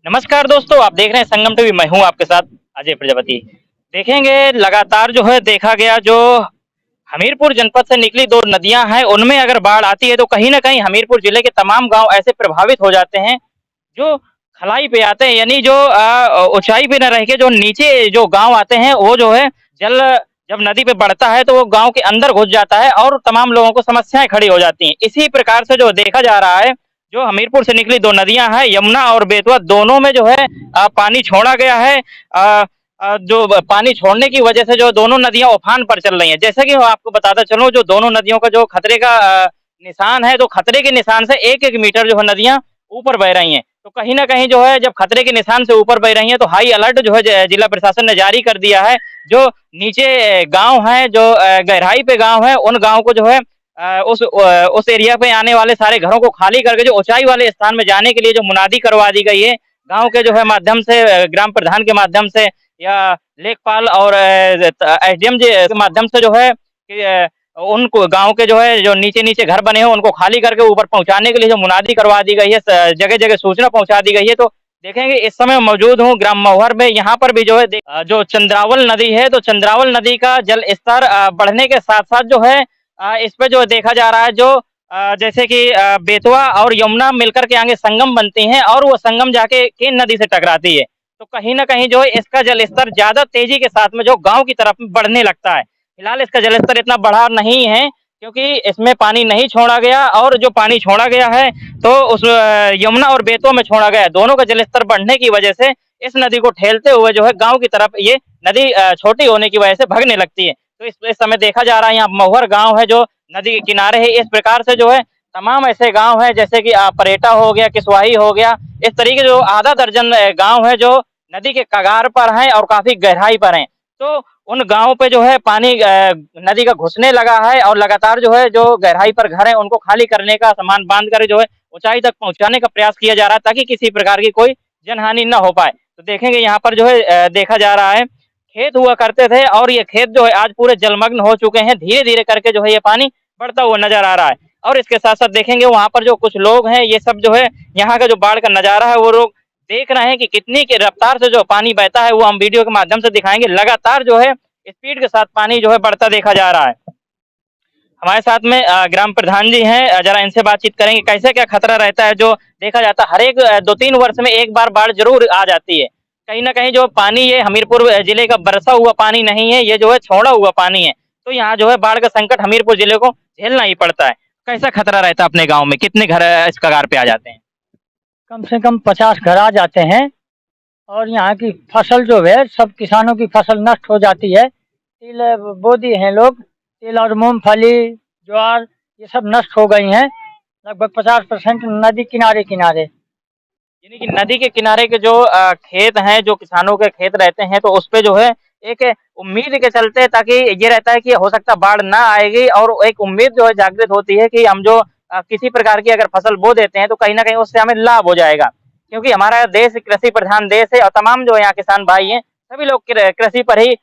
नमस्कार दोस्तों, आप देख रहे हैं संगम टीवी। मैं हूं आपके साथ अजय प्रजापति। देखेंगे लगातार जो है देखा गया जो हमीरपुर जनपद से निकली 2 नदियां हैं, उनमें अगर बाढ़ आती है तो कहीं न कहीं हमीरपुर जिले के तमाम गाँव ऐसे प्रभावित हो जाते हैं, जो खलाई पे आते हैं यानी जो ऊँचाई पे न रह के जो नीचे जो गाँव आते हैं, वो जो है जल जब नदी पे बढ़ता है तो वो गाँव के अंदर घुस जाता है और तमाम लोगों को समस्याएँ खड़ी हो जाती हैं। इसी प्रकार से जो देखा जा रहा है, जो हमीरपुर से निकली 2 नदियां हैं, यमुना और बेतवा, दोनों में जो है पानी छोड़ा गया है। जो पानी छोड़ने की वजह से जो दोनों नदियां उफान पर चल रही हैं। जैसे कि मैं आपको बताता चलूं, जो दोनों नदियों का जो खतरे का निशान है, तो खतरे के निशान से 1-1 मीटर जो है नदियां ऊपर बह रही हैं। तो कहीं न कहीं जो है जब खतरे के निशान से ऊपर बह रही हैं तो हाई अलर्ट जो है जिला प्रशासन ने जारी कर दिया है। जो नीचे गाँव हैं, जो गहराई पे गाँव हैं, उन गाँव को जो है उस एरिया पे आने वाले सारे घरों को खाली करके जो ऊँचाई वाले स्थान में जाने के लिए जो मुनादी करवा दी गई है, गाँव के जो है माध्यम से, ग्राम प्रधान के माध्यम से या लेखपाल और एसडीएम जी के माध्यम से जो है कि उनको गाँव के जो है जो नीचे-नीचे घर बने हैं उनको खाली करके ऊपर पहुँचाने के लिए जो मुनादी करवा दी गई है, जगह-जगह सूचना पहुँचा दी गई है। तो देखेंगे इस समय मौजूद हूँ ग्राम महुहर में, यहाँ पर भी जो है जो चंद्रावल नदी है, तो चंद्रावल नदी का जल स्तर बढ़ने के साथ-साथ जो है इस पे जो देखा जा रहा है जो जैसे कि बेतवा और यमुना मिलकर के आगे संगम बनती हैं और वो संगम जाके केन नदी से टकराती है। तो कहीं न कहीं जो है इसका जलस्तर ज़्यादा तेज़ी के साथ में जो गाँव की तरफ बढ़ने लगता है। फिलहाल इसका जलस्तर इतना बढ़ा नहीं है क्योंकि इसमें पानी नहीं छोड़ा गया, और जो पानी छोड़ा गया है तो उस यमुना और बेतवा में छोड़ा गया है। दोनों का जलस्तर बढ़ने की वजह से इस नदी को ठेलते हुए जो है गाँव की तरफ ये नदी छोटी होने की वजह से भगने लगती है। तो इस समय देखा जा रहा है यहाँ महुहर गाँव है जो नदी के किनारे है। इस प्रकार से जो है तमाम ऐसे गाँव हैं जैसे कि परेटा हो गया, किसवाही हो गया, इस तरीके जो आधा दर्जन गाँव है जो नदी के कगार पर हैं और काफ़ी गहराई पर हैं। तो उन गाँव पे जो है पानी नदी का घुसने लगा है और लगातार जो है जो गहराई पर घर हैं उनको खाली करने का, सामान बाँध कर जो है ऊँचाई तक पहुँचाने का प्रयास किया जा रहा है ताकि किसी प्रकार की कोई जनहानि ना हो पाए। तो देखेंगे यहाँ पर जो है देखा जा रहा है खेत हुआ करते थे और ये खेत जो है आज पूरे जलमग्न हो चुके हैं। धीरे-धीरे करके जो है ये पानी बढ़ता हुआ नज़र आ रहा है, और इसके साथ-साथ देखेंगे वहाँ पर जो कुछ लोग हैं, ये सब जो है यहाँ का जो बाढ़ का नज़ारा है वो लोग देख रहे हैं कि कितनी की रफ्तार से जो पानी बहता है, वो हम वीडियो के माध्यम से दिखाएँगे। लगातार जो है स्पीड के साथ पानी जो है बढ़ता देखा जा रहा है। हमारे साथ में ग्राम प्रधान जी हैं, ज़रा इनसे बातचीत करेंगे कैसे क्या खतरा रहता है। जो देखा जाता है हर एक 2-3 वर्ष में एक बार बाढ़ ज़रूर आ जाती है। कहीं न कहीं जो पानी ये हमीरपुर जिले का बरसा हुआ पानी नहीं है, ये जो है छोड़ा हुआ पानी है। तो यहाँ जो है बाढ़ का संकट हमीरपुर जिले को झेलना ही पड़ता है। कैसा खतरा रहता है अपने गाँव में? कितने घर इस कगार पे आ जाते हैं? कम से कम 50 घर आ जाते हैं और यहाँ की फसल जो है सब किसानों की फसल नष्ट हो जाती है। तिल बो दिए हैं लोग, तिल और मूँगफली, ज्वार ये सब नष्ट हो गई हैं। लगभग 50% नदी किनारे-किनारे। यानी कि नदी के किनारे के जो खेत हैं, जो किसानों के खेत रहते हैं, तो उसपे जो है एक उम्मीद के चलते, ताकि ये रहता है कि हो सकता है बाढ़ ना आएगी, और एक उम्मीद जो है जागृत होती है कि हम जो किसी प्रकार की अगर फसल बो देते हैं तो कहीं न कहीं उससे हमें लाभ हो जाएगा। क्योंकि हमारा देश कृषि प्रधान देश है और तमाम जो यहाँ किसान भाई हैं, सभी लोग कृषि पर ही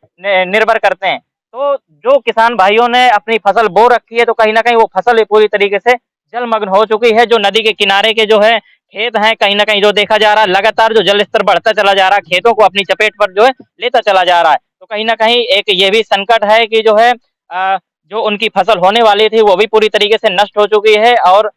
निर्भर करते हैं। तो जो किसान भाइयों ने अपनी फसल बो रखी है तो कहीं न कहीं वो फसल पूरी तरीके से जलमग्न हो चुकी है। जो नदी के किनारे के जो है खेत हैं, कहीं न कहीं जो देखा जा रहा है लगातार जो जल स्तर बढ़ता चला जा रहा है, खेतों को अपनी चपेट पर जो है लेता चला जा रहा है। तो कहीं न कहीं एक ये भी संकट है कि जो है जो उनकी फसल होने वाली थी वो भी पूरी तरीके से नष्ट हो चुकी है, और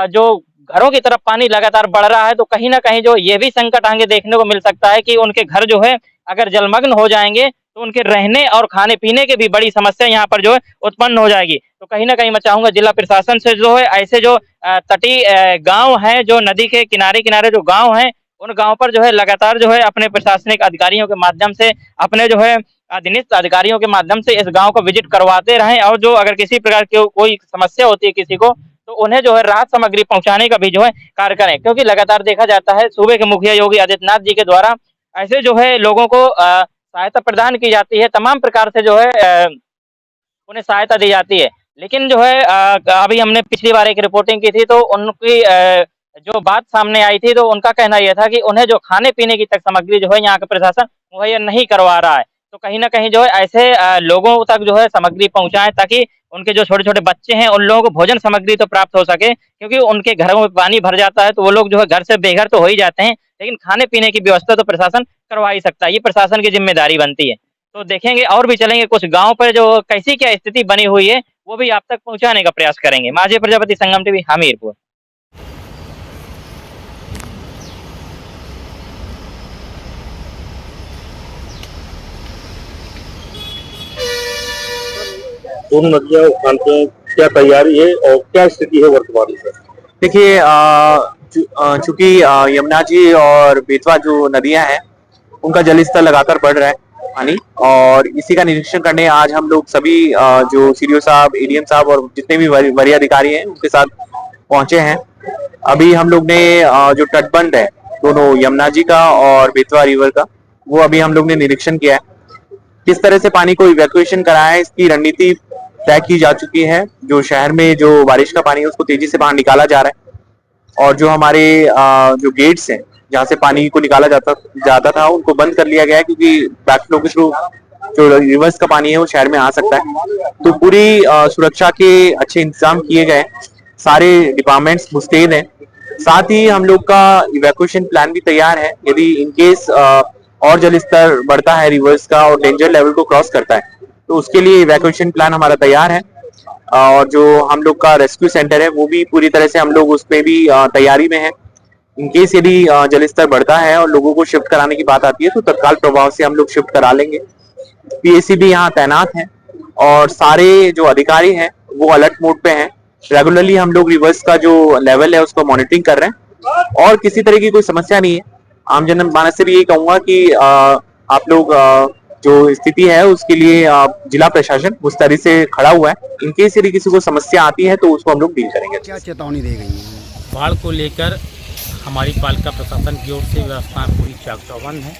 जो घरों की तरफ पानी लगातार बढ़ रहा है, तो कहीं न कहीं जो ये भी संकट आगे देखने को मिल सकता है कि उनके घर जो है अगर जलमग्न हो जाएँगे तो उनके रहने और खाने-पीने की भी बड़ी समस्या यहाँ पर जो है उत्पन्न हो जाएगी। तो कहीं न कहीं मैं चाहूँगा जिला प्रशासन से जो है ऐसे जो तटीय गाँव हैं, जो नदी के किनारे-किनारे जो गाँव हैं, उन गाँव पर जो है लगातार जो है अपने प्रशासनिक अधिकारियों के माध्यम से, अपने जो है अधीनस्थ अधिकारियों के माध्यम से इस गाँव को विज़िट करवाते रहें, और जो अगर किसी प्रकार की कोई समस्या होती है किसी को, तो उन्हें जो है राहत सामग्री पहुँचाने का भी जो है कार्य करें। क्योंकि लगातार देखा जाता है सूबे के मुखिया योगी आदित्यनाथ जी के द्वारा ऐसे जो है लोगों को सहायता प्रदान की जाती है, तमाम प्रकार से जो है उन्हें सहायता दी जाती है। लेकिन जो है अभी हमने पिछली बार एक रिपोर्टिंग की थी तो उनकी जो बात सामने आई थी, तो उनका कहना ये था कि उन्हें जो खाने-पीने की तक सामग्री जो है यहाँ का प्रशासन मुहैया नहीं करवा रहा है। तो कहीं ना कहीं जो है ऐसे लोगों तक जो है सामग्री पहुंचाएं, ताकि उनके जो छोटे छोटे बच्चे हैं उन लोगों को भोजन सामग्री तो प्राप्त हो सके, क्योंकि उनके घरों में पानी भर जाता है तो वो लोग जो है घर से बेघर तो हो ही जाते हैं, लेकिन खाने पीने की व्यवस्था तो प्रशासन करवा ही सकता है, ये प्रशासन की जिम्मेदारी बनती है। तो देखेंगे और भी चलेंगे कुछ गाँव पर जो कैसी क्या स्थिति बनी हुई है, वो भी आप तक पहुंचाने का प्रयास करेंगे। माजे प्रजापति, संगम टीवी, हमीरपुर। दोनों नदियां उफान पे क्या तैयारी है और क्या स्थिति है वर्तमान में? देखिए, चूंकि यमुना जी और बेतवा जो नदियां हैं उनका जलस्तर लगातार बढ़ रहा है पानी, और इसी का निरीक्षण करने आज हम लोग सभी जो सीडीओ साहब, एडीएम साहब और जितने भी वरीय अधिकारी हैं उनके साथ पहुंचे हैं। अभी हम लोग ने जो तटबंध है दोनों यमुना जी का और बेतवा रिवर का, वो अभी हम लोग ने निरीक्षण किया है। किस तरह से पानी को इवैक्यूएशन कराया है इसकी रणनीति तय की जा चुकी है। जो शहर में जो बारिश का पानी है उसको तेजी से बाहर निकाला जा रहा है, और जो हमारे जो गेट्स हैं जहाँ से पानी को निकाला जाता था उनको बंद कर लिया गया है, क्योंकि बैकफ्लो के थ्रू जो रिवर्स का पानी है वो शहर में आ सकता है। तो पूरी सुरक्षा के अच्छे इंतजाम किए गए, सारे डिपार्टमेंट्स मुस्तैद हैं। साथ ही हम लोग का इवैक्यूएशन प्लान भी तैयार है, यदि इनकेस और जल स्तर बढ़ता है रिवर्स का और डेंजर लेवल को क्रॉस करता है तो उसके लिए इवैक्यूएशन प्लान हमारा तैयार है। और जो हम लोग का रेस्क्यू सेंटर है वो भी पूरी तरह से हम लोग उसमें भी तैयारी में है। इनकेस यदि जल स्तर बढ़ता है और लोगों को शिफ्ट कराने की बात आती है तो तत्काल प्रभाव से हम लोग शिफ्ट करा लेंगे। पीएसी भी यहाँ तैनात है और सारे जो अधिकारी हैं वो अलर्ट मोड पे हैं। रेगुलरली हम लोग रिवर्स का जो लेवल है उसको मॉनिटरिंग कर रहे हैं और किसी तरह की कोई समस्या नहीं है। आम जन मानस से भी यही कहूंगा कि आप लोग जो स्थिति है उसके लिए जिला प्रशासन मुस्तैदी से खड़ा हुआ है। इनकेस यदि किसी को समस्या आती है तो उसको हम लोग डील करेंगे। क्या चेतावनी दी गई है? बाढ़ को लेकर हमारी पालिका प्रशासन की ओर से व्यवस्थाएं पूरी चाक चौबंद है।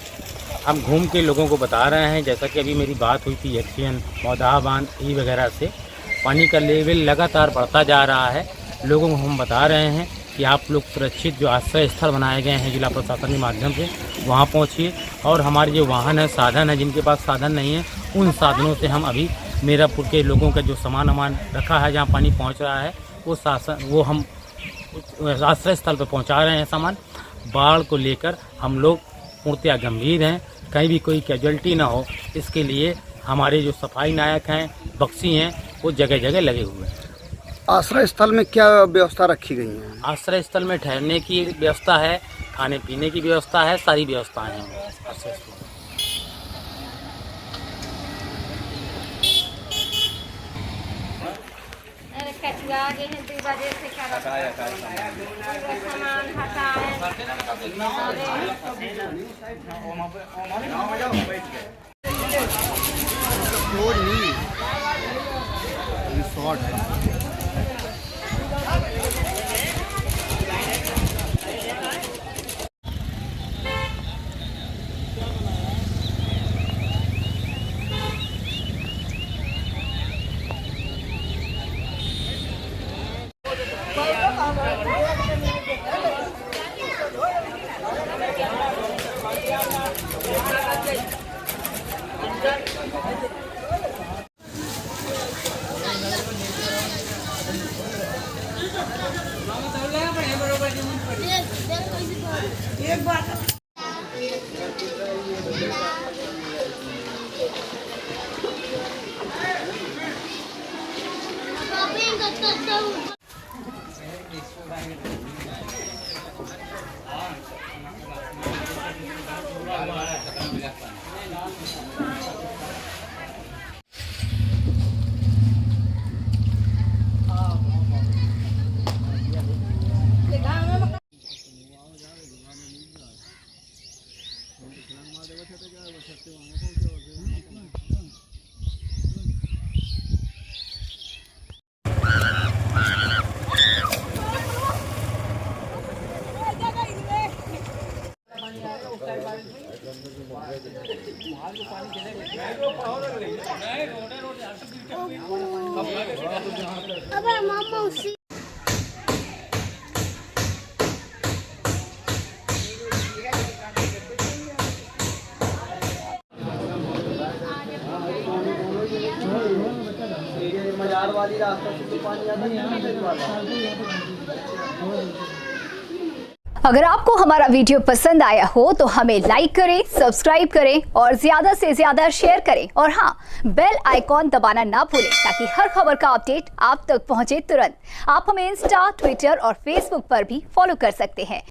हम घूम के लोगों को बता रहे हैं, जैसा कि अभी मेरी बात हुई थी एक्शन मौदा बांध ई वगैरह से, पानी का लेवल लगातार बढ़ता जा रहा है। लोगों को हम बता रहे हैं कि आप लोग सुरक्षित जो आश्रय स्थल बनाए गए हैं जिला प्रशासन के माध्यम से वहाँ पहुँचिए, और हमारे जो वाहन है, साधन है, जिनके पास साधन नहीं है उन साधनों से हम अभी मीरापुर के लोगों का जो सामान रखा है जहाँ पानी पहुँच रहा है वो हम आश्रय स्थल पर पहुँचा रहे हैं सामान। बाढ़ को लेकर हम लोग पूर्णतया गंभीर हैं, कहीं भी कोई कैजुअल्टी ना हो इसके लिए हमारे जो सफाई नायक हैं, बक्सी हैं, वो जगह जगह लगे हुए हैं। आश्रय स्थल में क्या व्यवस्था रखी गई है? आश्रय स्थल में ठहरने की व्यवस्था है, खाने पीने की व्यवस्था है, सारी व्यवस्थाएं हैं आश्रय स्थल में। कचुआ गए हैं 2 बजे से सामान अबे मामा उसी अगर आपको हमारा वीडियो पसंद आया हो तो हमें लाइक करें, सब्सक्राइब करें और ज्यादा से ज्यादा शेयर करें और हाँ, बेल आइकॉन दबाना ना भूलें ताकि हर खबर का अपडेट आप तक पहुंचे तुरंत। आप हमें इंस्टा, ट्विटर और फेसबुक पर भी फॉलो कर सकते हैं।